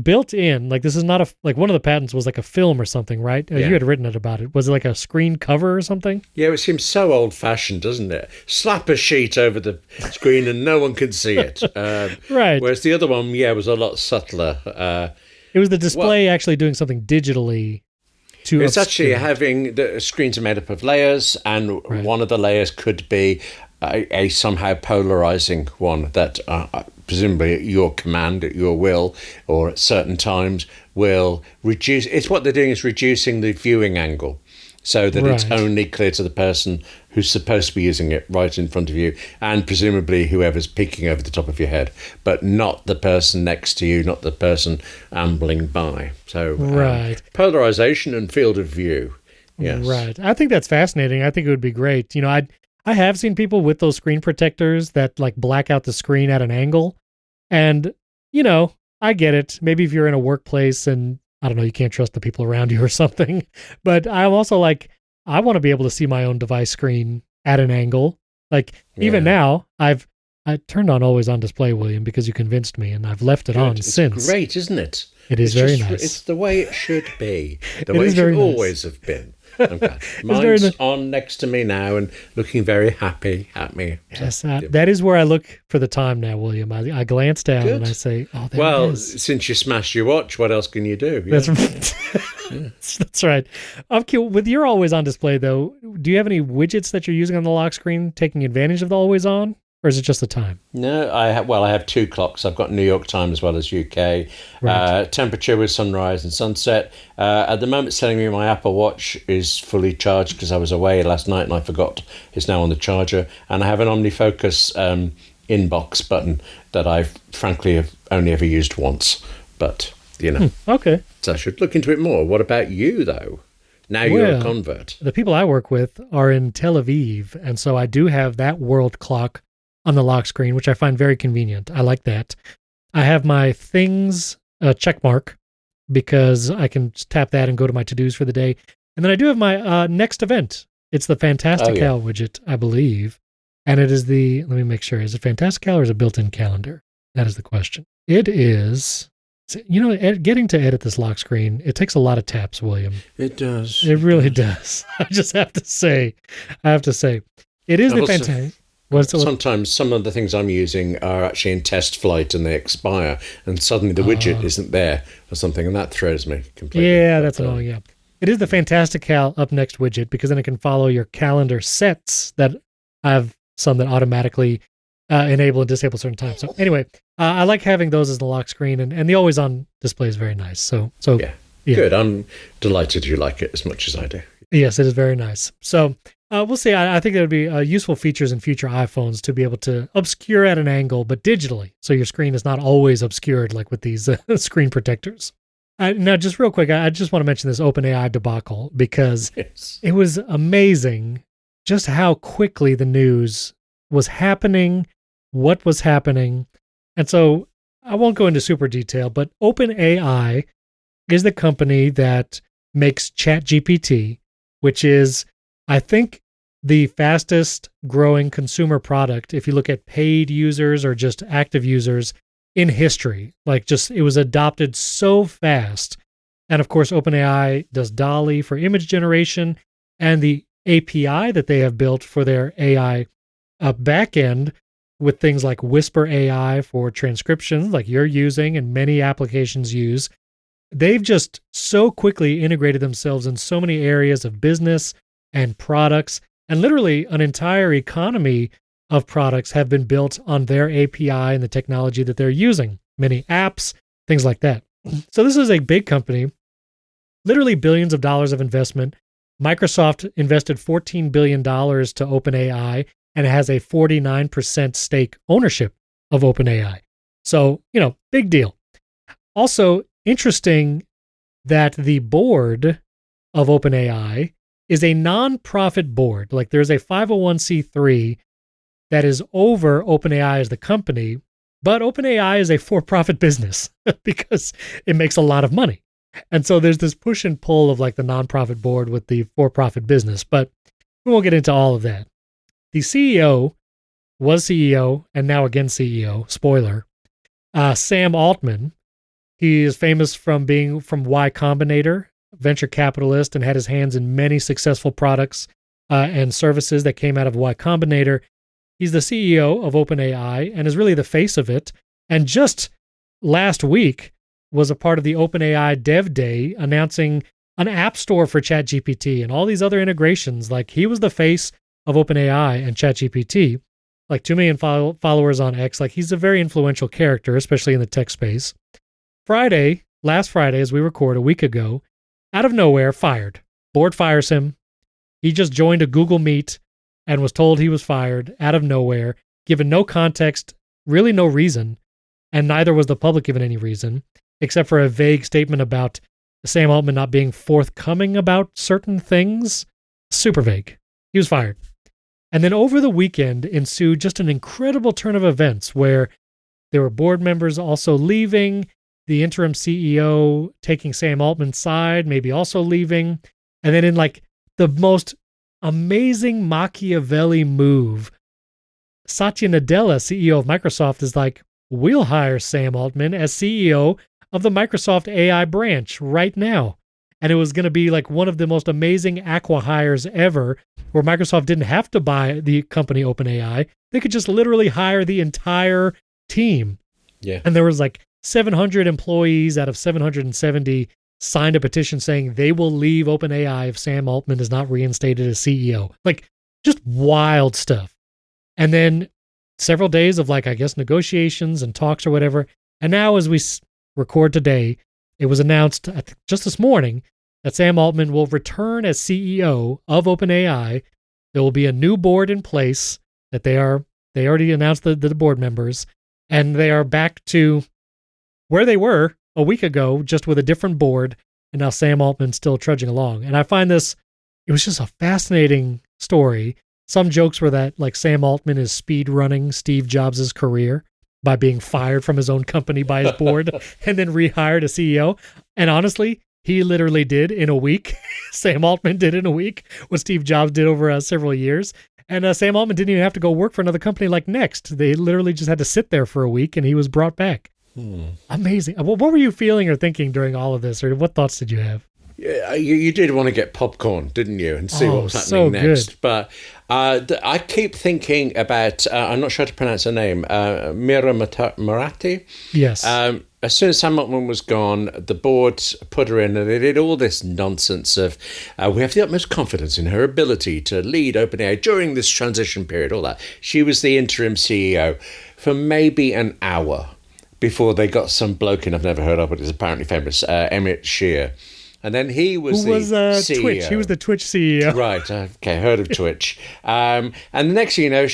built in, like this is not like one of the patents was like a film or something, right? You had written it about it. Was it like a screen cover or something? Yeah, it seems so old-fashioned, doesn't it? Slap a sheet over the screen and no one can see it. Right. Whereas the other one, was a lot subtler. It was the display actually doing something digitally. It's actually having the screens are made up of layers, and one of the layers could be a somehow polarizing one that presumably at your command, at your will, or at certain times will reduce. It's what they're doing is reducing the viewing angle so that it's only clear to the person who's supposed to be using it right in front of you, and presumably whoever's peeking over the top of your head, but not the person next to you, not the person ambling by. So polarization and field of view. Yes. Right. I think that's fascinating. I think it would be great. You know, I have seen people with those screen protectors that like black out the screen at an angle. And, you know, I get it. Maybe if you're in a workplace and I don't know, you can't trust the people around you or something. But I'm also like, I want to be able to see my own device screen at an angle. Like even now, I turned on always on display, William, because you convinced me, and I've left it on since. It's great, isn't it? It is very nice. It's the way it should be. The way it should always have been. I'm glad. Mine's on next to me now and looking very happy at me. Yes, that is where I look for the time now, William. I glance down and I say, oh, there it is. Since you smashed your watch, what else can you do? That's right. That's right. With your always on display, though, do you have any widgets that you're using on the lock screen taking advantage of the always on? Or is it just the time? No, I have 2 clocks. I've got New York time as well as UK. Temperature with sunrise and sunset. At the moment, it's telling me my Apple Watch is fully charged because I was away last night and I forgot it's now on the charger. And I have an OmniFocus inbox button that I frankly have only ever used once. But, you know. Okay. So I should look into it more. What about you, though? Now you're a convert. The people I work with are in Tel Aviv. And so I do have that world clock on the lock screen, which I find very convenient. I like that. I have my things check mark because I can tap that and go to my to-dos for the day. And then I do have my next event. It's the Fantastical widget, I believe. And it is let me make sure, is it Fantastical or is it built-in calendar? That is the question. It is, you know, getting to edit this lock screen, it takes a lot of taps, William. It does. It really does. I just have to say. It is the Fantastical. Sometimes some of the things I'm using are actually in test flight and they expire, and suddenly the widget isn't there or something, and that throws me completely. Yeah, that's annoying. Yeah, it is the Fantastical up next widget because then it can follow your calendar sets that I have some that automatically enable and disable certain times. So anyway, I like having those as the lock screen, and the always on display is very nice. So yeah. Good. I'm delighted you like it as much as I do. Yes, it is very nice. So we'll see. I think there would be useful features in future iPhones to be able to obscure at an angle, but digitally, so your screen is not always obscured like with these screen protectors. Now, just real quick, I just want to mention this OpenAI debacle because it was amazing just how quickly the news was happening, what was happening. And so I won't go into super detail, but OpenAI is the company that makes ChatGPT, which is, I think, the fastest growing consumer product. If you look at paid users or just active users, in history. Like, just it was adopted so fast. And of course, OpenAI does DALL-E for image generation, and the API that they have built for their AI backend with things like Whisper AI for transcriptions, like you're using and many applications use. They've just so quickly integrated themselves in so many areas of business and products, and literally an entire economy of products have been built on their API and the technology that they're using. Many apps, things like that. So this is a big company, literally billions of dollars of investment. Microsoft invested $14 billion to OpenAI and has a 49% stake ownership of OpenAI. So, big deal. Also, interesting that the board of OpenAI is a nonprofit board. Like, there's a 501c3 that is over OpenAI as the company, but OpenAI is a for-profit business because it makes a lot of money. And so there's this push and pull of like the nonprofit board with the for-profit business, but we won't get into all of that. The CEO was CEO and now again CEO, spoiler, Sam Altman. He is famous from being from Y Combinator, venture capitalist, and had his hands in many successful products and services that came out of Y Combinator. He's the CEO of OpenAI and is really the face of it. And just last week was a part of the OpenAI Dev Day announcing an app store for ChatGPT and all these other integrations. Like, he was the face of OpenAI and ChatGPT, like 2 million followers on X. Like, he's a very influential character, especially in the tech space. Last Friday, as we record a week ago, out of nowhere, fired. Board fires him. He just joined a Google Meet and was told he was fired out of nowhere, given no context, really no reason, and neither was the public given any reason, except for a vague statement about Sam Altman not being forthcoming about certain things. Super vague. He was fired. And then over the weekend ensued just an incredible turn of events where there were board members also leaving, the interim CEO taking Sam Altman's side, maybe also leaving. And then in like the most amazing Machiavelli move, Satya Nadella, CEO of Microsoft, is like, we'll hire Sam Altman as CEO of the Microsoft AI branch right now. And it was going to be like one of the most amazing acqui-hires ever, where Microsoft didn't have to buy the company OpenAI. They could just literally hire the entire team. Yeah. And there was like 700 employees out of 770 signed a petition saying they will leave OpenAI if Sam Altman is not reinstated as CEO. Like, just wild stuff. And then several days of like, I guess, negotiations and talks or whatever. And now as we record today, it was announced just this morning that Sam Altman will return as CEO of OpenAI. There will be a new board in place that they already announced the board members, and they are back to where they were a week ago, just with a different board, and now Sam Altman's still trudging along. And I find it was just a fascinating story. Some jokes were that like Sam Altman is speed running Steve Jobs' career by being fired from his own company by his board and then rehired a CEO. And honestly, he literally did in a week. Sam Altman did in a week what Steve Jobs did over several years. And Sam Altman didn't even have to go work for another company like Next. They literally just had to sit there for a week and he was brought back. Amazing. What were you feeling or thinking during all of this, or what thoughts did you have? Yeah, you did want to get popcorn, didn't you, and see what was happening next. Good. But I keep thinking about, I'm not sure how to pronounce her name, Mira Marathi. Yes. As soon as Sam Altman was gone, the board put her in and they did all this nonsense of, we have the utmost confidence in her ability to lead OpenAI during this transition period, all that. She was the interim CEO for maybe an hour before they got some bloke in I've never heard of, but is apparently famous, Emmett Shear. And then he was CEO. Twitch. He was the Twitch CEO. Right. Okay. Heard of Twitch. And the next thing you know,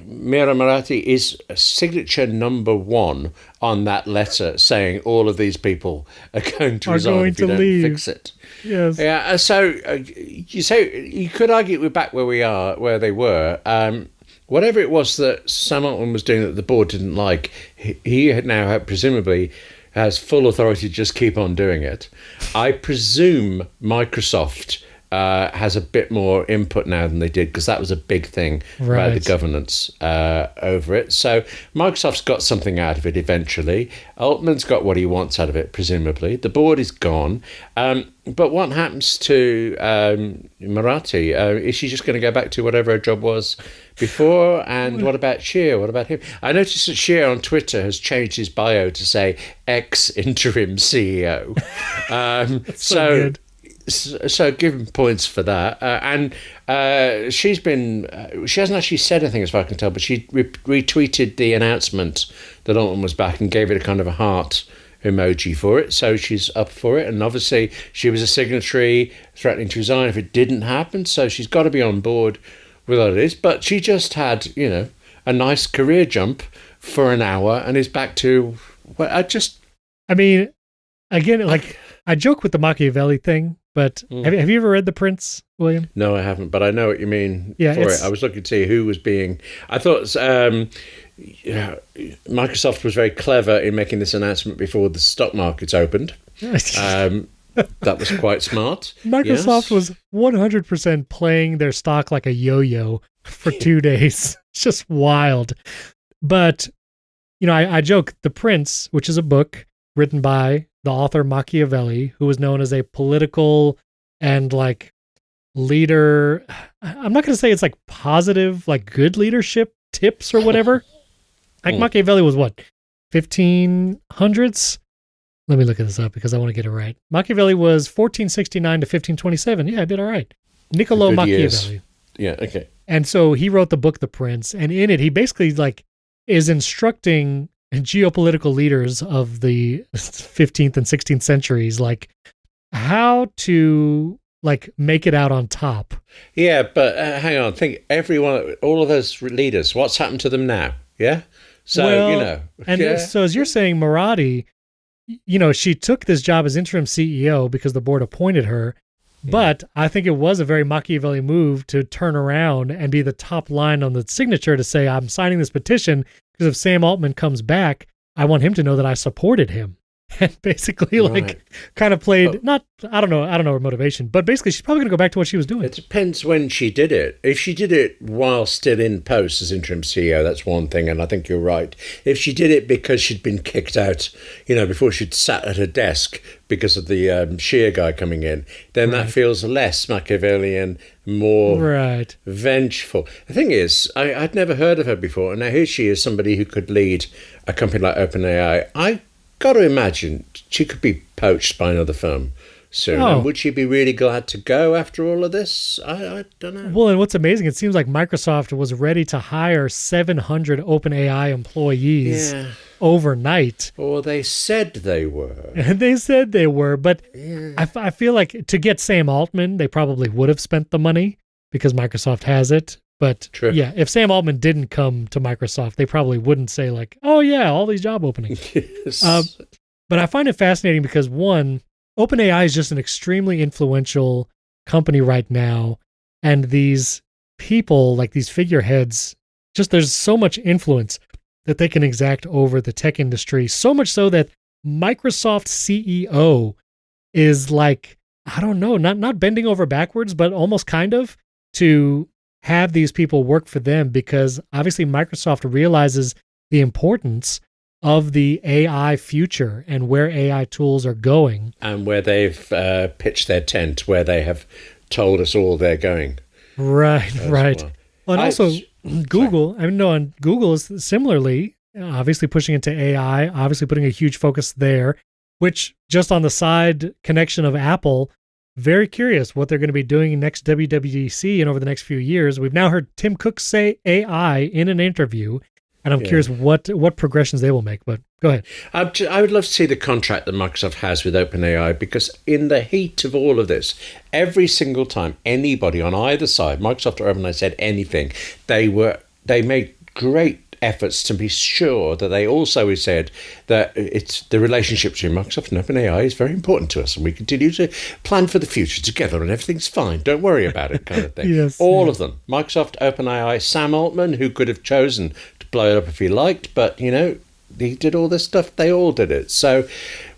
Mira Marathi is signature number 1 on that letter saying all of these people are going to resign if you don't fix it. Yes. Yeah. So you could argue we're back where they were. Whatever it was that Sam Altman was doing that the board didn't like, he now presumably has full authority to just keep on doing it. I presume Microsoft has a bit more input now than they did, because that was a big thing about the governance over it. So Microsoft's got something out of it eventually. Altman's got what he wants out of it, presumably. The board is gone. But what happens to Marathi? Is she just going to go back to whatever her job was before? And what about Shear? What about him? I noticed that Shear on Twitter has changed his bio to say ex-interim CEO. So good. So give him points for that. She hasn't actually said anything as far as I can tell, but she retweeted the announcement that Altman was back and gave it a kind of a heart emoji for it. So she's up for it. And obviously she was a signatory threatening to resign if it didn't happen. So she's got to be on board with what it is. But she just had, a nice career jump for an hour and is back to, I joke with the Machiavelli thing, but have you ever read The Prince, William? No, I haven't, but I know what you mean for it. I was looking to see who was being... I thought Microsoft was very clever in making this announcement before the stock markets opened. That was quite smart. Microsoft was 100% playing their stock like a yo-yo for 2 days. It's just wild. But, I joke, The Prince, which is a book written by the author Machiavelli, who was known as a political and leader. I'm not going to say it's positive, good leadership tips or whatever. Machiavelli was what, 1500s? Let me look at this up because I want to get it right. Machiavelli was 1469 to 1527. Yeah, I did all right. Niccolo Machiavelli. Years. Yeah, okay. And so he wrote the book The Prince, and in it he basically is instructing geopolitical leaders of the 15th and 16th centuries, how to make it out on top. Yeah, but hang on, think all of those leaders, what's happened to them now? Yeah. So, so as you're saying, Marathi, she took this job as interim CEO because the board appointed her. But I think it was a very Machiavelli move to turn around and be the top line on the signature to say, I'm signing this petition because if Sam Altman comes back, I want him to know that I supported him. And basically kind of played, I don't know her motivation, but basically she's probably going to go back to what she was doing. It depends when she did it. If she did it while still in post as interim CEO, that's one thing, and I think you're right. If she did it because she'd been kicked out, before she'd sat at her desk because of the Shear guy coming in, then that feels less Machiavellian, more vengeful. The thing is, I'd never heard of her before, and now here she is, somebody who could lead a company like OpenAI. I got to imagine she could be poached by another firm soon. And would she be really glad to go after all of this? I don't know. Well, and what's amazing, it seems like Microsoft was ready to hire 700 OpenAI employees overnight. Or they said they were. They said they were, but I feel like to get Sam Altman, they probably would have spent the money because Microsoft has it. But if Sam Altman didn't come to Microsoft, they probably wouldn't say all these job openings. Yes. But I find it fascinating because one, OpenAI is just an extremely influential company right now. And these people, these figureheads, there's so much influence that they can exact over the tech industry. So much so that Microsoft's CEO is I don't know, not bending over backwards, but almost kind of to have these people work for them because obviously Microsoft realizes the importance of the AI future and where AI tools are going. And where they've pitched their tent, where they have told us all they're going. Right. Well, and also Google, and Google is similarly obviously pushing into AI, obviously putting a huge focus there, which just on the side connection of Apple, very curious what they're going to be doing next WWDC and over the next few years. We've now heard Tim Cook say AI in an interview, and I'm curious what progressions they will make. But go ahead. I would love to see the contract that Microsoft has with OpenAI, because in the heat of all of this, every single time anybody on either side, Microsoft or OpenAI, said anything, they made great efforts to be sure that they also said that it's the relationship between Microsoft and OpenAI is very important to us, and we continue to plan for the future together, and everything's fine. Don't worry about it, kind of thing. All of them, Microsoft, OpenAI, Sam Altman, who could have chosen to blow it up if he liked, but he did all this stuff. They all did it. So,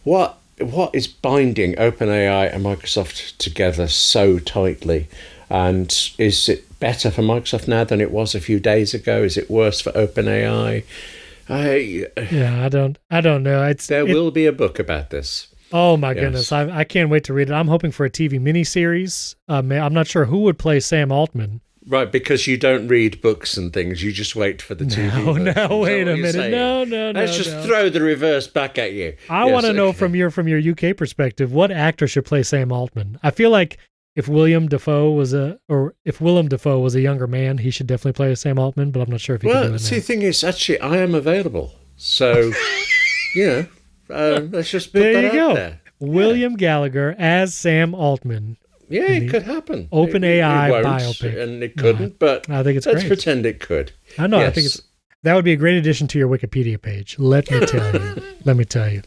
what what is binding OpenAI and Microsoft together so tightly? And is it better for Microsoft now than it was a few days ago? Is it worse for OpenAI? I don't know. There will be a book about this. Oh my goodness, I can't wait to read it. I'm hoping for a TV miniseries. I'm not sure who would play Sam Altman. Right, because you don't read books and things. You just wait for the TV version. No, wait a minute. No. Let's just throw the reverse back at you. I want to know from your UK perspective, what actor should play Sam Altman? I feel like if Willem Dafoe was a younger man, he should definitely play Sam Altman, but I'm not sure if he can do it now. See, the thing is, actually, I am available. So, let's just put that out there. William Gallagher as Sam Altman. Yeah, it could happen. OpenAI biopic. And it couldn't, but I think it's let's great. pretend it could. I know. Yes. I think that would be a great addition to your Wikipedia page. Let me tell you.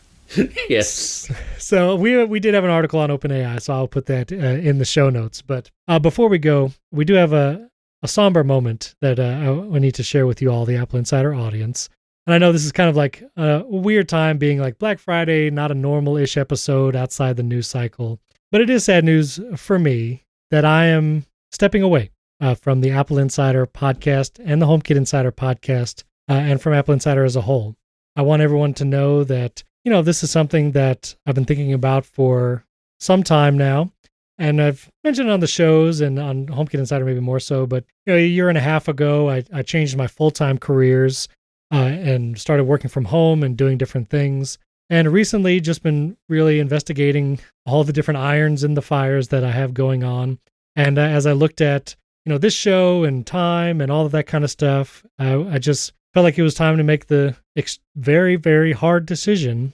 Yes. So we did have an article on OpenAI, so I'll put that in the show notes. But before we go, we do have a somber moment that I need to share with you all, the Apple Insider audience. And I know this is kind of like a weird time, being like Black Friday, not a normal-ish episode outside the news cycle. But it is sad news for me that I am stepping away from the Apple Insider podcast and the HomeKit Insider podcast and from Apple Insider as a whole. I want everyone to know that, this is something that I've been thinking about for some time now. And I've mentioned it on the shows and on HomeKit Insider maybe more so. But a year and a half ago, I changed my full-time careers and started working from home and doing different things. And recently just been really investigating all the different irons in the fires that I have going on. And as I looked at, this show and time and all of that kind of stuff, I just felt like it was time to make the very, very hard decision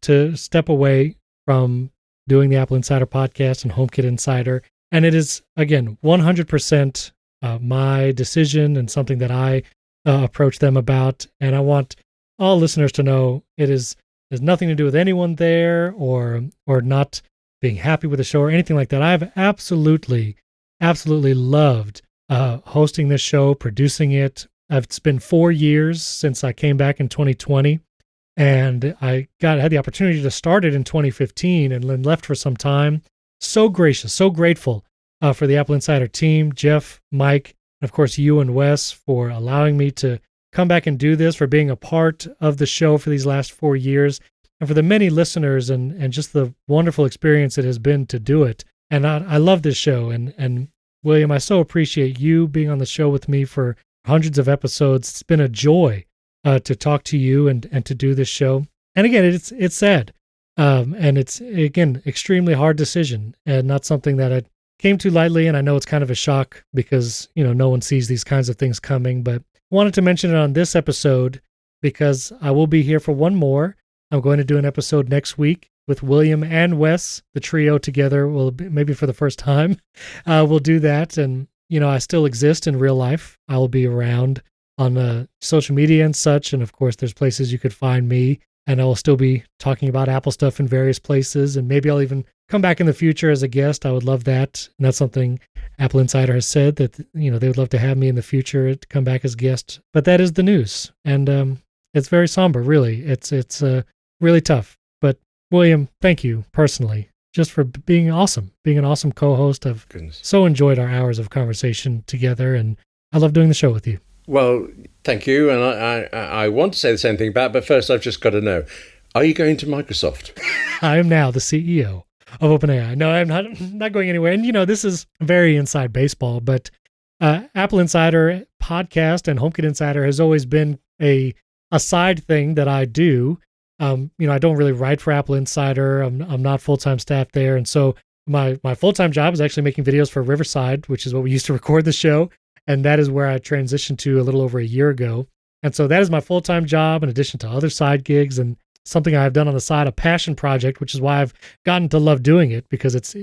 to step away from doing the Apple Insider podcast and HomeKit Insider. And it is, again, 100% my decision and something that I approach them about. And I want all listeners to know there's nothing to do with anyone there or not being happy with the show or anything like that. I've absolutely loved hosting this show, producing it. It's been 4 years since I came back in 2020, and I had the opportunity to start it in 2015 and then left for some time. So gracious, so grateful for the Apple Insider team, Jeff, Mike, and of course you and Wes, for allowing me to come back and do this, for being a part of the show for these last 4 years, and for the many listeners and just the wonderful experience it has been to do it. And I love this show. And William, I so appreciate you being on the show with me for hundreds of episodes. It's been a joy to talk to you and to do this show. And again, it's sad. And it's, again, extremely hard decision and not something that I came to lightly. And I know it's kind of a shock because, no one sees these kinds of things coming, but wanted to mention it on this episode because I will be here for one more. I'm going to do an episode next week with William and Wes, the trio together. Maybe for the first time, we'll do that. And, I still exist in real life. I will be around on social media and such. And of course, there's places you could find me. And I will still be talking about Apple stuff in various places. And maybe I'll even come back in the future as a guest. I would love that. And that's something Apple Insider has said that, they would love to have me in the future to come back as guest. But that is the news. And it's very somber, really. It's really tough. But William, thank you personally just for being awesome, being an awesome co-host. I've so enjoyed our hours of conversation together. And I love doing the show with you. Well, thank you. And I want to say the same thing back, but first I've just got to know, are you going to Microsoft? I am now the CEO of OpenAI. No, I'm not going anywhere. And, this is very inside baseball, but Apple Insider podcast and HomeKit Insider has always been a side thing that I do. I don't really write for Apple Insider. I'm not full-time staff there. And so my full-time job is actually making videos for Riverside, which is what we used to record the show. And that is where I transitioned to a little over a year ago. And so that is my full-time job in addition to other side gigs and something I've done on the side, a passion project, which is why I've gotten to love doing it because it's,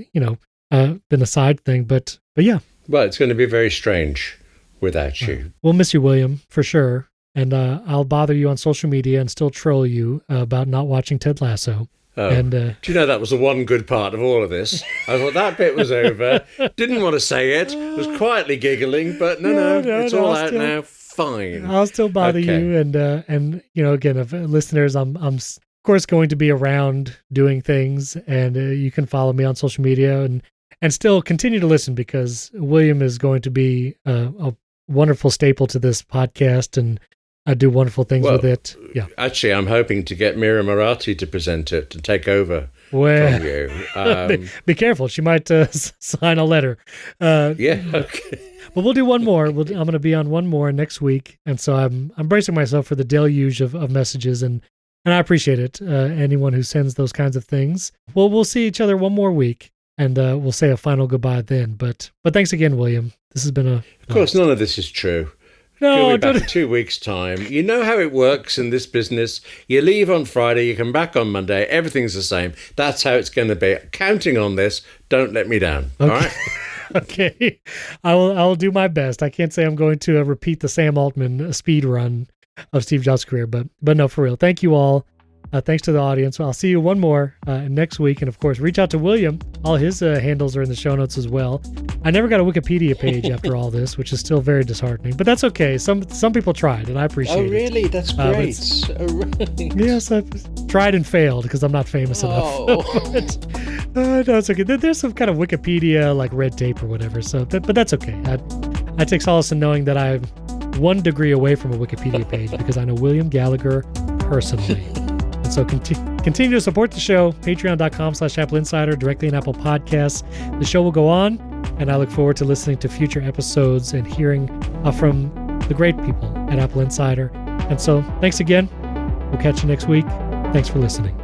been a side thing. But yeah. Well, it's going to be very strange without you. We'll miss you, William, for sure. And I'll bother you on social media and still troll you about not watching Ted Lasso. Oh. And, do you know that was the one good part of all of this? I thought that bit was over. Didn't want to say it. Was quietly giggling, but no, it's all out now. Fine. I'll still bother you. And again, if listeners, I'm course, going to be around doing things, and you can follow me on social media and still continue to listen, because William is going to be a wonderful staple to this podcast, and I do wonderful things with it. Yeah. Actually, I'm hoping to get Mira Marathi to present it, to take over from you. Be careful. She might sign a letter. Yeah, okay. But we'll do one more. I'm going to be on one more next week, and so I'm bracing myself for the deluge of messages, and I appreciate it. Anyone who sends those kinds of things. Well, we'll see each other one more week, and we'll say a final goodbye then. But thanks again, William. This has been Of course, none of this is true. No, You'll be back in 2 weeks' time. You know how it works in this business. You leave on Friday, you come back on Monday, everything's the same. That's how it's going to be. Counting on this, don't let me down. Okay. All right? Okay. I'll do my best. I can't say I'm going to repeat the Sam Altman speed run of Steve Jobs' career, but no, for real. Thank you all. Thanks to the audience. I'll see you one more next week. And of course, reach out to William. All his handles are in the show notes as well. I never got a Wikipedia page after all this, which is still very disheartening, but that's okay. Some people tried, and I appreciate it. Oh, really? That's great. Right. Yes, I've tried and failed because I'm not famous enough. No, it's okay. There's some kind of Wikipedia like red tape or whatever. So, but that's okay. I take solace in knowing that I'm 1 degree away from a Wikipedia page because I know William Gallagher personally. And so continue to support the show. Patreon.com/AppleInsider, directly in Apple Podcasts. The show will go on, and I look forward to listening to future episodes and hearing from the great people at Apple Insider. And so, thanks again. We'll catch you next week. Thanks for listening.